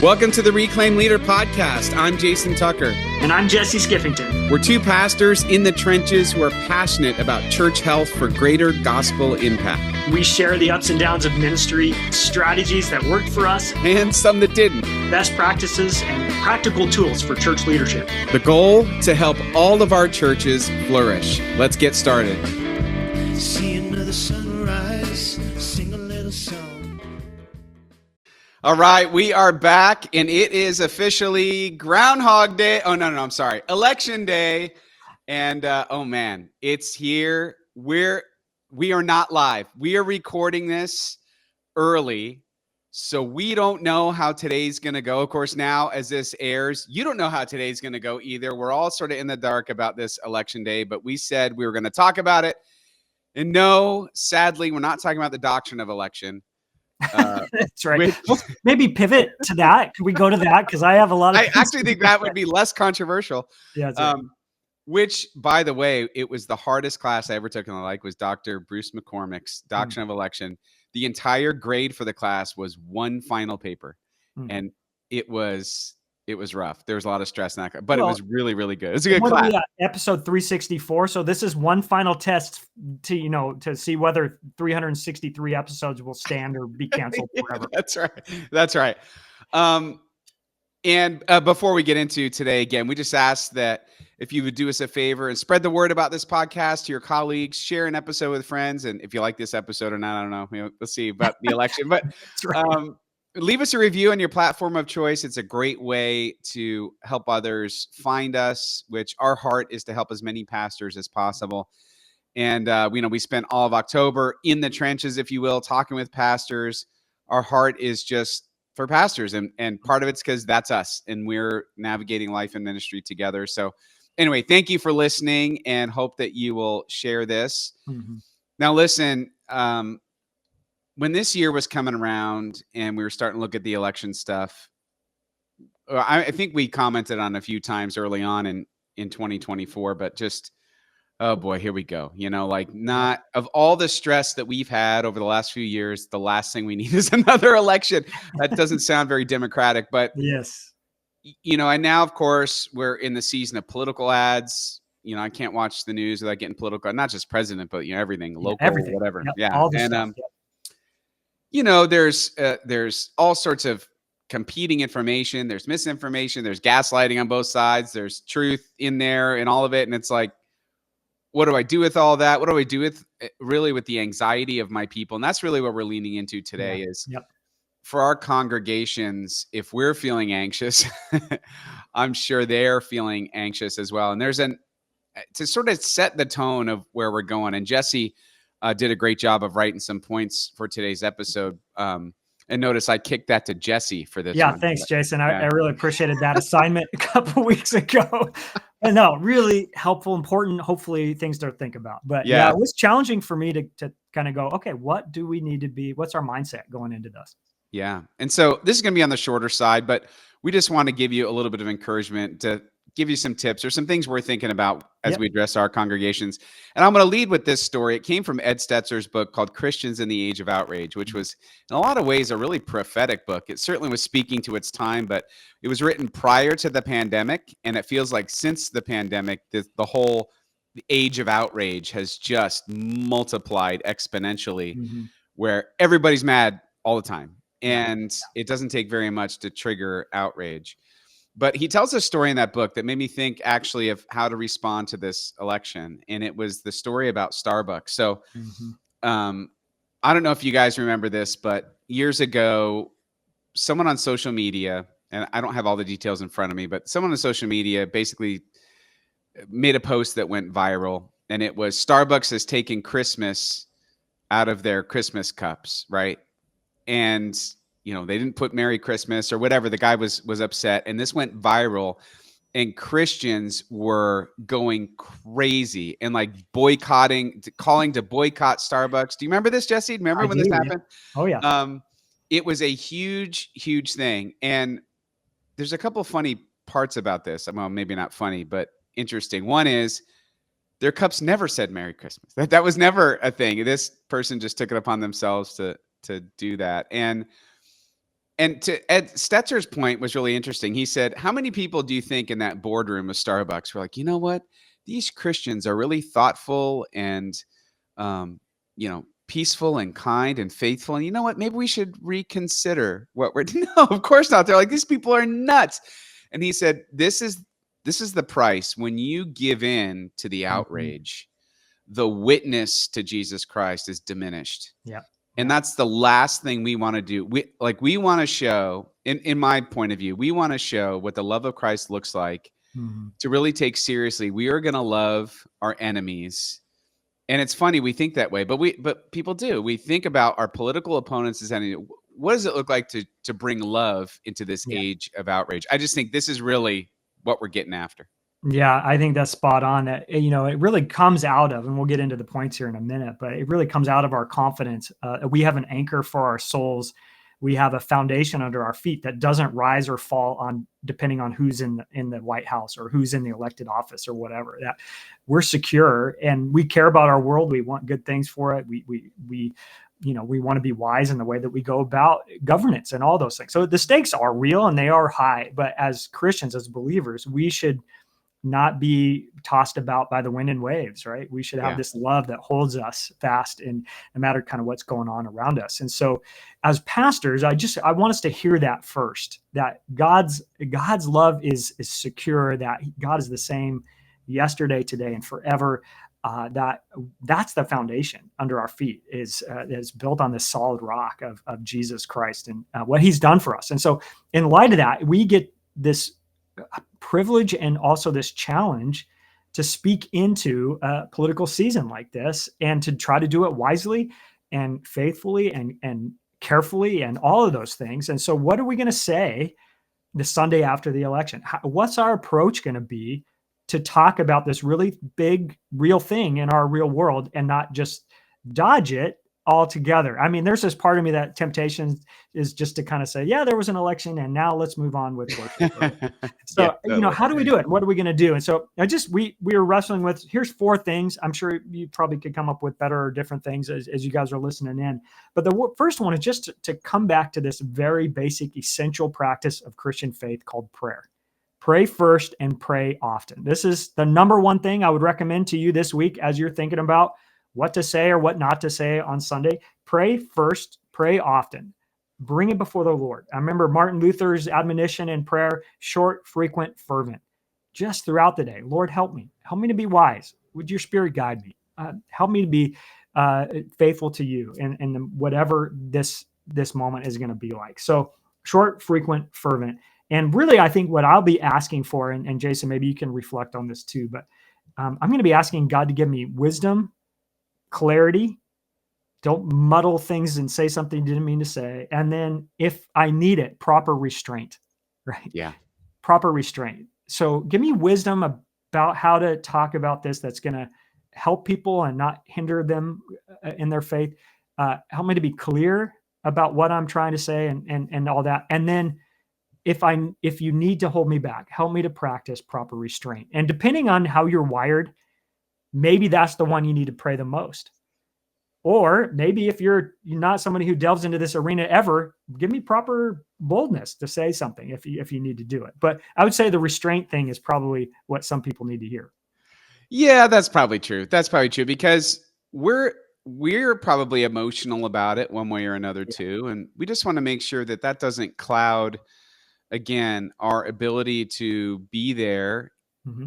Welcome to the Reclaim Leader podcast. I'm Jason Tucker. And I'm Jesse Skiffington. We're two pastors in the trenches who are passionate about church health for greater gospel impact. We share the ups and downs of ministry, strategies that worked for us, and some that didn't. Best practices and practical tools for church leadership. The goal, to help all of our churches flourish. Let's get started. See another sunrise, sing a little song. All right, we are back, and it is officially Groundhog Day. Oh, no, I'm sorry. Election Day. And, oh, man, it's here. We are not live. We are recording this early, so we don't know how today's going to go. Of course, now as this airs, you don't know how today's going to go either. We're all sort of in the dark about this Election Day, but we said we were going to talk about it. And no, sadly, we're not talking about the doctrine of election. That's right. Maybe pivot to that. Could we go to that? Because I have a lot of. I actually think that would be less controversial. Yeah. Right. Which, by the way, it was the hardest class I ever took in my life. Was Dr. Bruce McCormick's Doctrine of Election. The entire grade for the class was one final paper, and it was rough. There was a lot of stress in that, but it was really, really good. It's a good class. Episode 364. So this is one final test to see whether 363 episodes will stand or be canceled forever. That's right. And before we get into today, again, we just ask that if you would do us a favor and spread the word about this podcast to your colleagues, share an episode with friends. And if you like this episode or not, I don't know. We'll see about the election, but leave us a review on your platform of choice. It's a great way to help others find us, which our heart is to help as many pastors as possible. And, we spent all of October in the trenches, if you will, talking with pastors. Our heart is just for pastors. And part of it's because that's us and we're navigating life and ministry together. So anyway, thank you for listening and hope that you will share this. Mm-hmm. Now, listen, when this year was coming around and we were starting to look at the election stuff, I think we commented on a few times early on in 2024, but just, oh boy, here we go. Not of all the stress that we've had over the last few years, the last thing we need is another election. That doesn't sound very democratic, but yes. And now, of course, we're in the season of political ads. I can't watch the news without getting political, not just president, but everything, local, everything. Whatever. Yep. Yeah. All the stuff. There's all sorts of competing information. There's misinformation. There's gaslighting on both sides. There's truth in there and all of it. And it's like, what do I do with all that? What do I do with the anxiety of my people? And that's really what we're leaning into today is for our congregations. If we're feeling anxious, I'm sure they're feeling anxious as well. And there's to sort of set the tone of where we're going. And Jesse did a great job of writing some points for today's episode. And notice I kicked that to Jesse for this. Yeah, thanks, Jason. I really appreciated that assignment a couple weeks ago. And no, really helpful, important, hopefully things to think about. But yeah, it was challenging for me to kind of go, okay, what do we need to be? What's our mindset going into this? Yeah. And so this is going to be on the shorter side, but we just want to give you a little bit of encouragement to give you some tips or some things we're thinking about as we address our congregations. And I'm going to lead with this story. It came from Ed Stetzer's book called Christians in the Age of Outrage, which was in a lot of ways a really prophetic book. It certainly was speaking to its time, but it was written prior to the pandemic. And it feels like since the pandemic, the whole age of outrage has just multiplied exponentially, where everybody's mad all the time. And it doesn't take very much to trigger outrage. But he tells a story in that book that made me think actually of how to respond to this election. And it was the story about Starbucks. So I don't know if you guys remember this, but years ago, someone on social media, and I don't have all the details in front of me, but someone on social media basically made a post that went viral. And it was Starbucks has taken Christmas out of their Christmas cups, right? And they didn't put Merry Christmas or whatever. The guy was upset, and this went viral, and Christians were going crazy and like calling to boycott Starbucks. Do you remember this, Jesse? Remember when this happened? Oh yeah. It was a huge, huge thing. And there's a couple funny parts about this. Well, maybe not funny, but interesting. One is their cups never said Merry Christmas. That was never a thing. This person just took it upon themselves to do that. And And to Ed Stetzer's point was really interesting. He said, how many people do you think in that boardroom of Starbucks were like, you know what? These Christians are really thoughtful and, peaceful and kind and faithful. And you know what? Maybe we should reconsider what we're. No, of course not. They're like, these people are nuts. And he said, this is the price when you give in to the outrage. The witness to Jesus Christ is diminished. Yeah. And that's the last thing we want to do. We want to show, in my point of view, we want to show what the love of Christ looks like to really take seriously. We are going to love our enemies. And it's funny, we think that way, but people do. We think about our political opponents as enemies. What does it look like to bring love into this age of outrage? I just think this is really what we're getting after. Yeah, I think that's spot on. That, it really comes out of, and we'll get into the points here in a minute, but it really comes out of our confidence. We have an anchor for our souls. We have a foundation under our feet that doesn't rise or fall on depending on who's in the White House or who's in the elected office or whatever. That we're secure and we care about our world. We want good things for it. We want to be wise in the way that we go about governance and all those things. So the stakes are real and they are high. But as Christians, as believers, we should not be tossed about by the wind and waves, right? We should have this love that holds us fast and no matter kind of what's going on around us. And so as pastors, I want us to hear that first, that God's love is secure, that God is the same yesterday, today, and forever. That's the foundation under our feet is built on this solid rock of Jesus Christ and what he's done for us. And so in light of that, we get this privilege and also this challenge to speak into a political season like this and to try to do it wisely and faithfully and carefully and all of those things. And so what are we going to say the Sunday after the election? What's our approach going to be to talk about this really big, real thing in our real world and not just dodge it altogether? I mean, there's this part of me that temptation is just to kind of say, yeah, there was an election and now let's move on with worship. Right? So, how do we do it? What are we going to do? And so we are wrestling with, here's 4 things. I'm sure you probably could come up with better or different things as you guys are listening in. But the first one is just to come back to this very basic, essential practice of Christian faith called prayer. Pray first and pray often. This is the number one thing I would recommend to you this week as you're thinking about what to say or what not to say on Sunday. Pray first, pray often. Bring it before the Lord. I remember Martin Luther's admonition in prayer, short, frequent, fervent. Just throughout the day, Lord, help me. Help me to be wise. Would your Spirit guide me? Help me to be faithful to you in whatever this moment is going to be like. So short, frequent, fervent. And really, I think what I'll be asking for, and Jason, maybe you can reflect on this too, but I'm going to be asking God to give me wisdom, clarity. Don't muddle things and say something you didn't mean to say. And then if I need it, proper restraint, right? Yeah. Proper restraint. So give me wisdom about how to talk about this that's going to help people and not hinder them in their faith. Help me to be clear about what I'm trying to say and all that. And then if you need to hold me back, help me to practice proper restraint. And depending on how you're wired, maybe that's the one you need to pray the most. Or maybe if you're not somebody who delves into this arena ever, give me proper boldness to say something if you need to do it. But I would say the restraint thing is probably what some people need to hear. Yeah, that's probably true. That's probably true because we're probably emotional about it one way or another too. And we just want to make sure that doesn't cloud, again, our ability to be there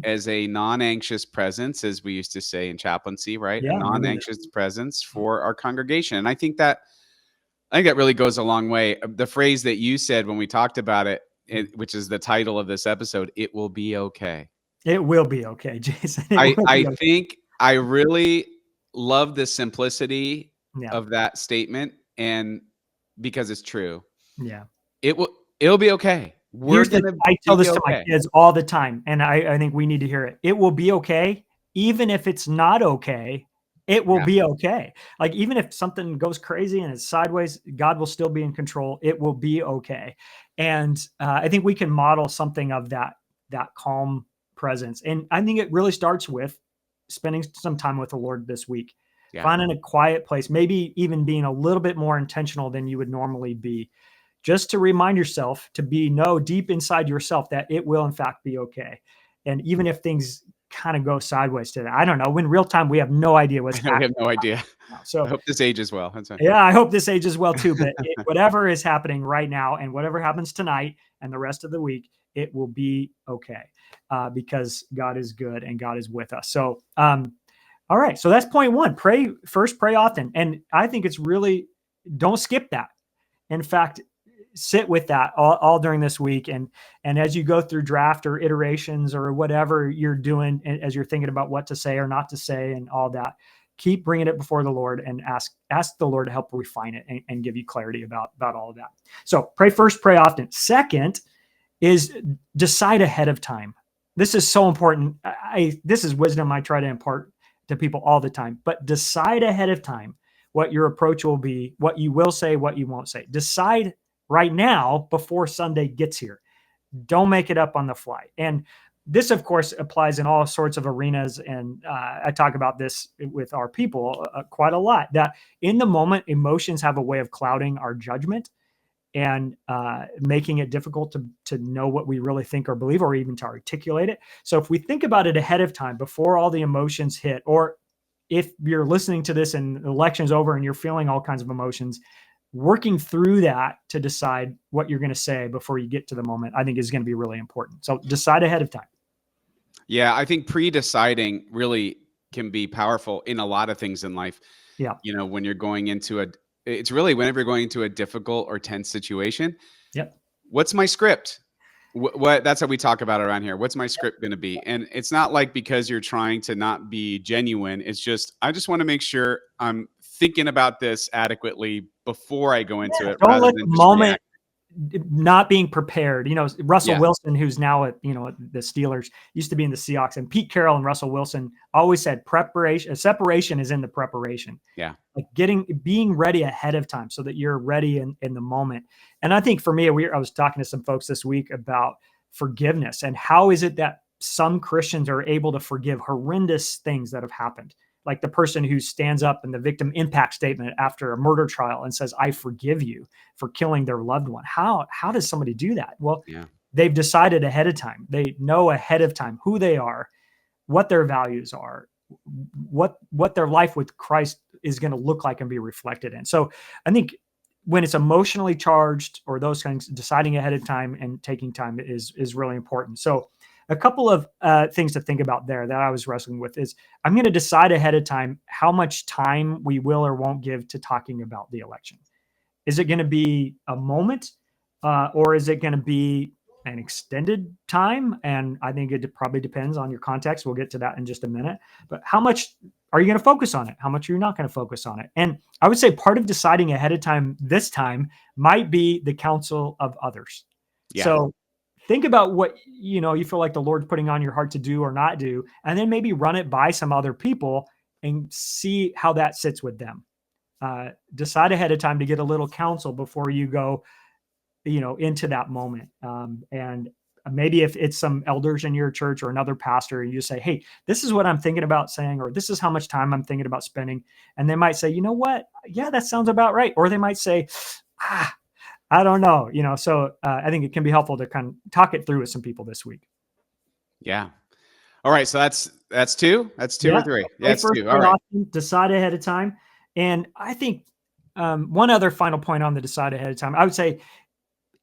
as a non-anxious presence, as we used to say in chaplaincy, right? Yeah, a non-anxious presence for our congregation. And I think that really goes a long way. The phrase that you said when we talked about it, which is the title of this episode, it will be okay. It will be okay, Jason. I think I really love the simplicity of that statement, and because it's true. Yeah. It'll be okay. I tell this to my kids all the time, and I think we need to hear it. It will be okay. Even if it's not okay, it will be okay. Like even if something goes crazy and it's sideways, God will still be in control. It will be okay. And I think we can model something of that calm presence. And I think it really starts with spending some time with the Lord this week, finding a quiet place, maybe even being a little bit more intentional than you would normally be. just to remind yourself to know deep inside yourself that it will in fact be okay. And even if things kind of go sideways today, I don't know, in real time, we have no idea what's I know, we have happening no idea. now. So I hope this ages well. That's right. yeah, I hope this ages well too, but whatever is happening right now and whatever happens tonight and the rest of the week, it will be okay, because God is good and God is with us. So, all right. So that's point one. Pray first, pray often. And I think it's really, don't skip that. In fact, sit with that all during this week. And as you go through draft or iterations or whatever you're doing, as you're thinking about what to say or not to say and all that, keep bringing it before the Lord and ask the Lord to help refine it and give you clarity about all of that. So pray first, pray often. Second is decide ahead of time. This is so important. This is wisdom I try to impart to people all the time, but decide ahead of time what your approach will be, what you will say, what you won't say. Decide right now before Sunday gets here. Don't make it up on the fly. And this, of course, applies in all sorts of arenas. And I talk about this with our people quite a lot, that in the moment, emotions have a way of clouding our judgment and making it difficult to know what we really think or believe, or even to articulate it. So if we think about it ahead of time, before all the emotions hit, or if you're listening to this and the election's over and you're feeling all kinds of emotions, working through that to decide what you're going to say before you get to the moment, I think is going to be really important. So decide ahead of time. Yeah, I think pre-deciding really can be powerful in a lot of things in life. Yeah. When you're going into it's really whenever you're going into a difficult or tense situation. Yep. What's my script? What that's how we talk about it around here. What's my script going to be? And it's not like because you're trying to not be genuine. It's just, I just want to make sure I'm thinking about this adequately before I go into it. Don't let the moment not being prepared. Russell Wilson, who's now at the Steelers, used to be in the Seahawks, and Pete Carroll and Russell Wilson always said separation is in the preparation. Yeah. Like being ready ahead of time so that you're ready in the moment. And I think for me, I was talking to some folks this week about forgiveness and how is it that some Christians are able to forgive horrendous things that have happened. Like the person who stands up in the victim impact statement after a murder trial and says, "I forgive you for killing their loved one." How does somebody do that? Well, they've decided ahead of time. They know ahead of time who they are, what their values are, what their life with Christ is going to look like and be reflected in. So I think when it's emotionally charged or those kinds, deciding ahead of time and taking time is really important. So a couple of things to think about there that I was wrestling with is I'm going to decide ahead of time how much time we will or won't give to talking about the election. Is it going to be a moment or is it going to be an extended time? And I think it probably depends on your context. We'll get to that in just a minute. But how much are you going to focus on it? How much are you not going to focus on it? And I would say part of deciding ahead of time this time might be the counsel of others. Yeah. So think about what you feel like the Lord's putting on your heart to do or not do, and then maybe run it by some other people and see how that sits with them. Decide ahead of time to get a little counsel before you go, into that moment. And maybe if it's some elders in your church or another pastor, you say, "Hey, this is what I'm thinking about saying," or "This is how much time I'm thinking about spending." And they might say, "You know what? Yeah, that sounds about right." Or they might say, I don't know, so I think it can be helpful to kind of talk it through with some people this week. Yeah. All right. So that's two. That's two or three. Yeah, that's two. All right. Decide ahead of time. And I think one other final point on the decide ahead of time, I would say,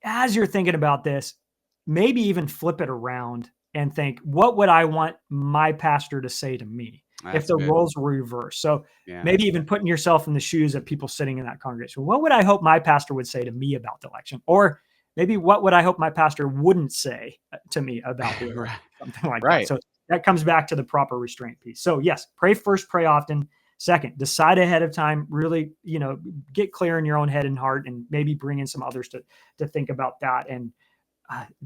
as you're thinking about this, maybe even flip it around and think, what would I want my pastor to say to me if the roles were reversed? So maybe even putting yourself in the shoes of people sitting in that congregation. What would I hope my pastor would say to me about the election? Or maybe what would I hope my pastor wouldn't say to me about the election? Something like that. So that comes back to the proper restraint piece. So yes, pray first, pray often. Second, decide ahead of time, really, get clear in your own head and heart, and maybe bring in some others to think about that and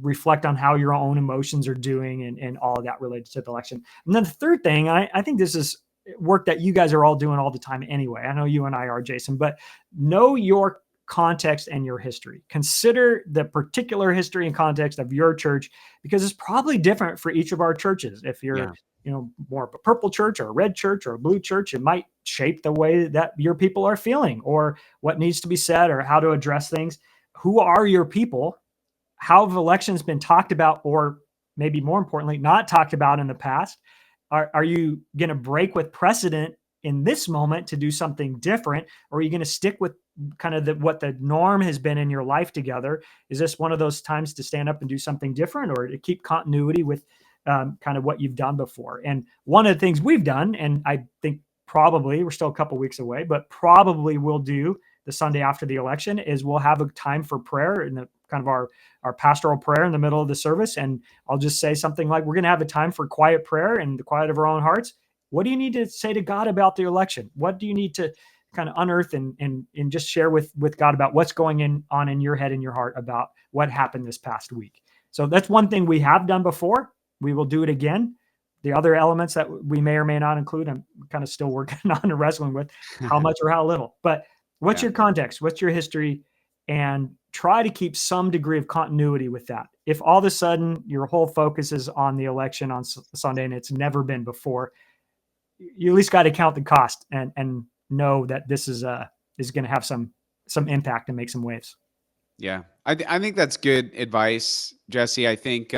reflect on how your own emotions are doing and all of that related to the election. And then the third thing, I think this is work that you guys are all doing all the time anyway. I know you and I are, Jason, but know your context and your history. Consider the particular history and context of your church, because it's probably different for each of our churches. If you're more of a purple church or a red church or a blue church, it might shape the way that your people are feeling or what needs to be said or how to address things. who are your people? How have elections been talked about, or maybe more importantly, not talked about in the past? Are you going to break with precedent in this moment to do something different? Or are you going to stick with kind of what the norm has been in your life together? Is this one of those times to stand up and do something different, or to keep continuity with kind of what you've done before? And one of the things we've done, and I think probably we're still a couple weeks away, but probably we'll do the Sunday after the election, is we'll have a time for prayer in the kind of our pastoral prayer in the middle of the service. And I'll just say something like, we're going to have a time for quiet prayer and the quiet of our own hearts. What do you need to say to God about the election? What do you need to kind of unearth and just share with God about what's going on in your head and your heart about what happened this past week? So that's one thing we have done before. We will do it again. The other elements that we may or may not include, I'm kind of still working on and wrestling with how much or how little. But what's your context? What's your history? And try to keep some degree of continuity with that. If all of a sudden your whole focus is on the election on Sunday and it's never been before, you at least got to count the cost and know that this is going to have some impact and make some waves. Yeah, I think that's good advice, Jesse. I think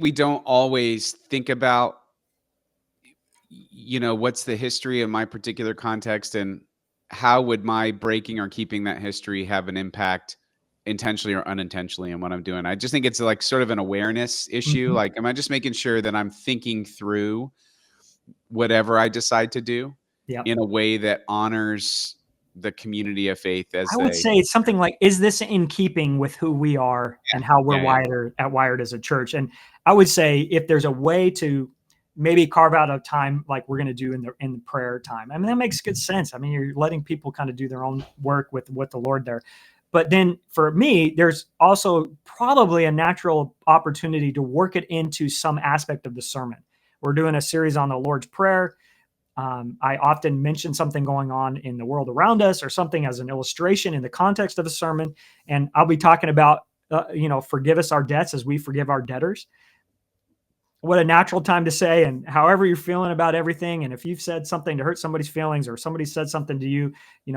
we don't always think about, what's the history of my particular context and how would my breaking or keeping that history have an impact intentionally or unintentionally in what I'm doing. I just think it's like sort of an awareness issue. Mm-hmm. Like, am I just making sure that I'm thinking through whatever I decide to do in a way that honors the community of faith? I would say it's something like, is this in keeping with who we are and how we're wired as a church? And I would say if there's a way to maybe carve out a time like we're going to do in the prayer time, I mean, that makes good sense. I mean, you're letting people kind of do their own work with the Lord there. But then for me, there's also probably a natural opportunity to work it into some aspect of the sermon. We're doing a series on the Lord's Prayer. I often mention something going on in the world around us or something as an illustration in the context of a sermon. And I'll be talking about, forgive us our debts as we forgive our debtors. What a natural time to say, and however you're feeling about everything. And if you've said something to hurt somebody's feelings or somebody said something to you,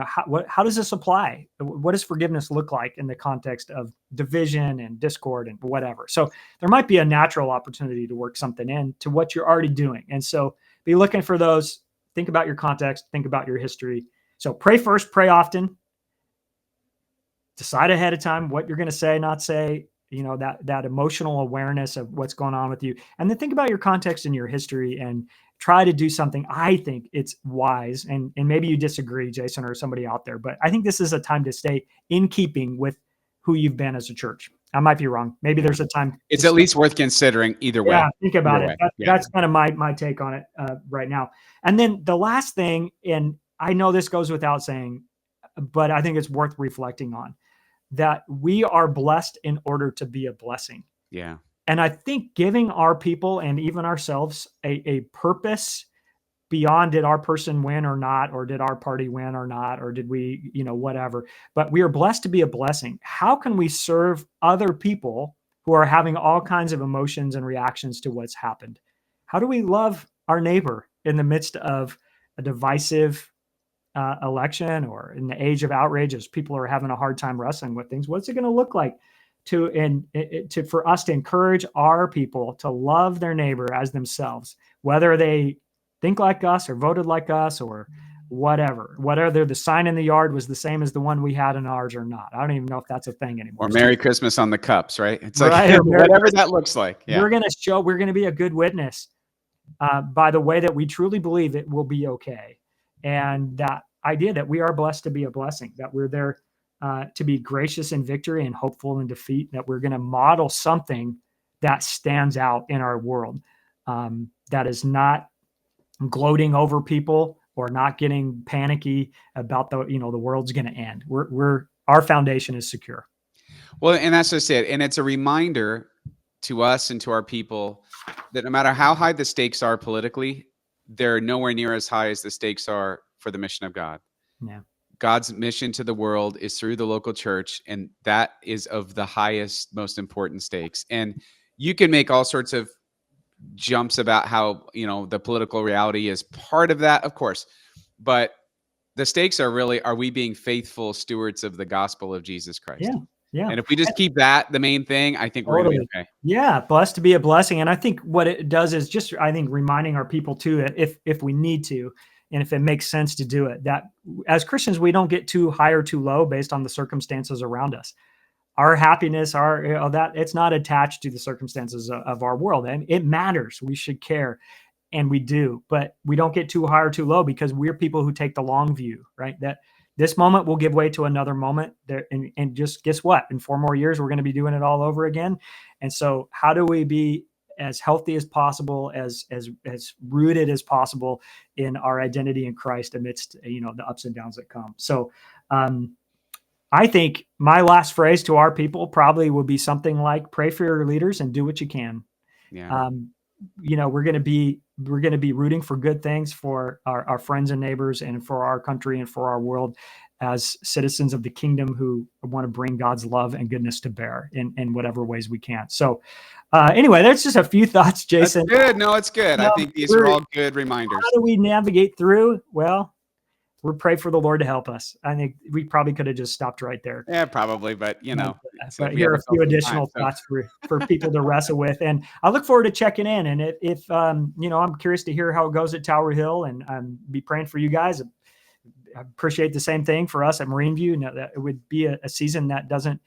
how does this apply? What does forgiveness look like in the context of division and discord and whatever? So there might be a natural opportunity to work something in to what you're already doing. And so be looking for those. Think about your context, think about your history. So pray first, pray often. Decide ahead of time what you're going to say, not say, that emotional awareness of what's going on with you. And then think about your context and your history and try to do something. I think it's wise. And maybe you disagree, Jason, or somebody out there, but I think this is a time to stay in keeping with who you've been as a church. I might be wrong. Maybe there's a time. It's at least worth considering either way. Yeah, think about it. That's kind of my take on it right now. And then the last thing, and I know this goes without saying, but I think it's worth reflecting on, that we are blessed in order to be a blessing. Yeah. And I think giving our people and even ourselves a purpose beyond did our person win or not, or did our party win or not, or did we, whatever, but we are blessed to be a blessing. How can we serve other people who are having all kinds of emotions and reactions to what's happened? How do we love our neighbor in the midst of a divisive election or in the age of outrage as people are having a hard time wrestling with things? What's it going to look like for us to encourage our people to love their neighbor as themselves, whether they think like us or voted like us or whatever, whether the sign in the yard was the same as the one we had in ours or not. I don't even know if that's a thing anymore. Or Merry Christmas on the cups, right? It's like whatever that looks like. Yeah. We're going to be a good witness by the way that we truly believe it will be okay. And that idea that we are blessed to be a blessing, that we're there to be gracious in victory and hopeful in defeat, that we're going to model something that stands out in our world, that is not gloating over people or not getting panicky about the world's going to end. Our foundation is secure. Well, and that's just it. And it's a reminder to us and to our people that no matter how high the stakes are politically, they're nowhere near as high as the stakes are for the mission of God. Yeah. God's mission to the world is through the local church, and that is of the highest, most important stakes. And you can make all sorts of jumps about how, the political reality is part of that, of course, but the stakes are really, are we being faithful stewards of the gospel of Jesus Christ? Yeah. Yeah. And if we just keep that the main thing, I think we're going to be okay. Yeah. Blessed to be a blessing. And I think what it does is just, I think, reminding our people too, if we need to, and if it makes sense to do it, that as Christians, we don't get too high or too low based on the circumstances around us. Our happiness, that it's not attached to the circumstances of our world, and it matters. We should care, and we do, but we don't get too high or too low, because we're people who take the long view, right? That this moment will give way to another moment there, and just guess what? In 4 more years, we're going to be doing it all over again. And so, how do we be as healthy as possible, as rooted as possible in our identity in Christ amidst the ups and downs that come? So, I think my last phrase to our people probably will be something like, pray for your leaders and do what you can. Yeah. We're going to be rooting for good things for our friends and neighbors, and for our country and for our world, as citizens of the kingdom who want to bring God's love and goodness to bear in whatever ways we can. So anyway, that's just a few thoughts, Jason. That's good. No, it's good. I think these are all good reminders. How do we navigate through? Well, we pray for the Lord to help us. I think we probably could have just stopped right there. Yeah, probably. But, but here are a few additional thoughts for people to wrestle with. And I look forward to checking in. And if I'm curious to hear how it goes at Tower Hill, and be praying for you guys. I appreciate the same thing for us at Marine View. That it would be a season that doesn't,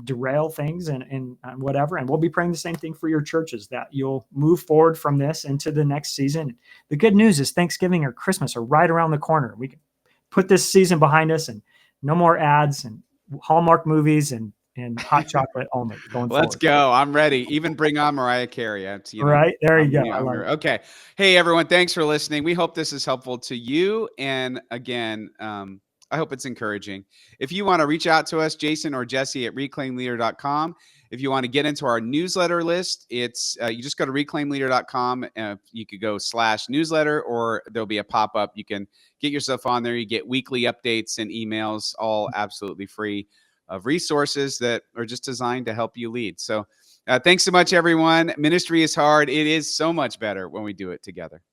derail things and whatever. And we'll be praying the same thing for your churches, that you'll move forward from this into the next season. The good news is Thanksgiving or Christmas are right around the corner. We can put this season behind us, and no more ads and Hallmark movies and hot chocolate only going forward. Let's go. I'm ready. Even bring on Mariah Carey. Right. There you go. Okay. Hey, everyone. Thanks for listening. We hope this is helpful to you. And again, I hope it's encouraging. If you want to reach out to us, Jason or Jesse at reclaimleader.com. If you want to get into our newsletter list, it's you just go to reclaimleader.com. You could go /newsletter, or there'll be a pop-up. You can get yourself on there. You get weekly updates and emails, all absolutely free, of resources that are just designed to help you lead. So thanks so much, everyone. Ministry is hard. It is so much better when we do it together.